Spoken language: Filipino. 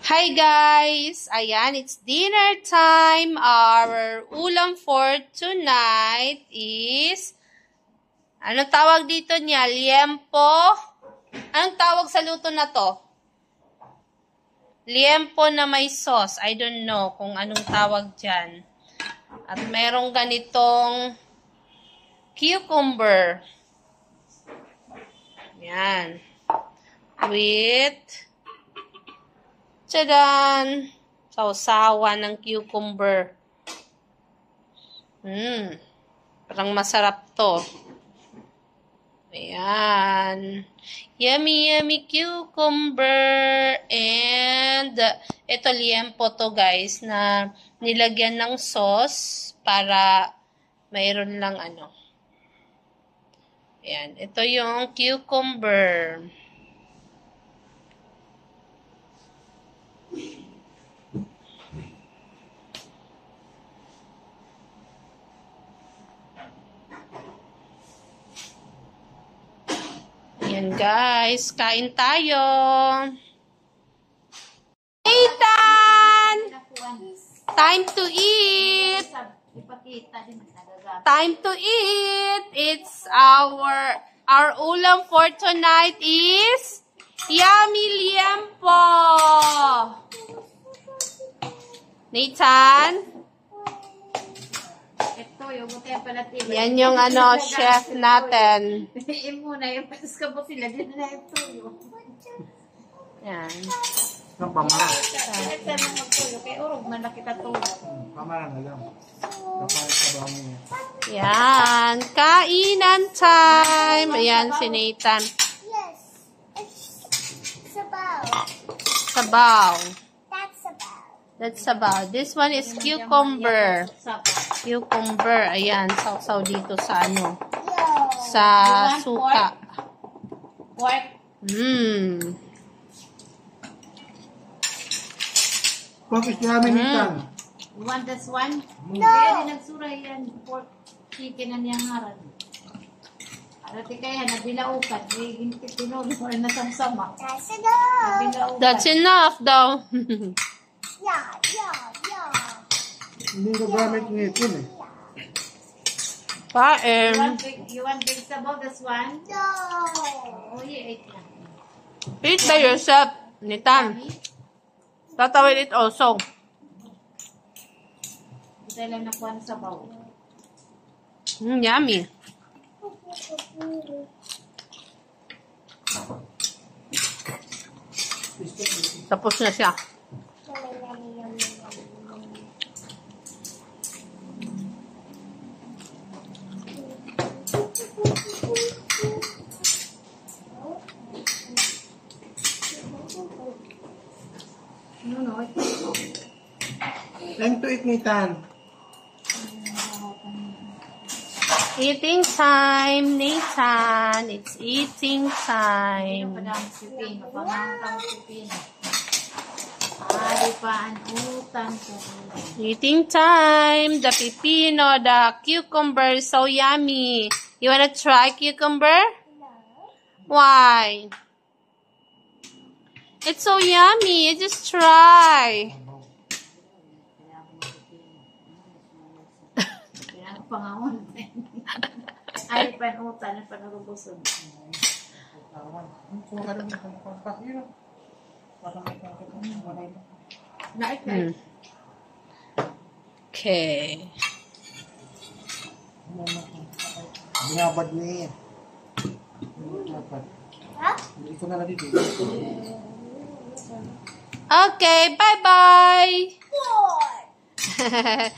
Hi guys! Ayan, it's dinner time. Our ulam for tonight is, anong tawag dito niya? Liempo? Anong tawag sa luto na to? Liempo na may sauce. I don't know kung anong tawag dyan. At merong ganitong cucumber. Ayan. With tadaan! Sausawan ng cucumber. Parang masarap to. Ayan. Yummy, yummy cucumber. And ito liempo to guys na nilagyan ng sauce para mayroon lang ano. Ayan. Ito yung cucumber. Ayan guys, kain tayo. Nathan! Time to eat! Time to eat! It's our ulam for tonight is yummy liempo! Nathan? Yan yung ano, chef natin. Muna yung patas ka po sila. Dito na yung tuyo. Yan. Ang pamara. Kahit saan mo magtuyo. Kaya urog man na kita tuyo. Pamara na lang. Kapalit sa baho niya. Yan. Kainan time. Ayan si Nathan. Yes. It's sabaw. Sabaw. That's sabaw. That's sabaw. This one is cucumber. Cucumber. Ayan. Sausaw dito sa ano. Sa suka. Pork. Pork is namin ikan. You want this one? No. Kaya din nagsura yan. Pork chicken ang niyang haran. Arati kaya nabilaukan. Hindi tinulo or nasamsama. That's enough. That's enough daw. Yeah. Hindi ko gamit ngipin eh. Paem. You want vegetable, this one? No. Oh, you ate na. Eat by yourself, Nathan. Tata will eat also. Ito lang nakuha na sa bawo. Yummy. Tapos na siya. No. Time to eat Nathan. Eating time, Nathan. It's eating Ano time. pa daw ang pipino? Pangangkang pipino. Di pa ang utang ko. Eating time. The pepino, the cucumber, so yummy. You wanna try cucumber? Why? It's so yummy. You just try. Kaya ang pangangon. Ay, panutan at panurubuson. Naik. Okay. Binabad niya. Huh? Hindi ko na lang dito. Okay, bye-bye. Good.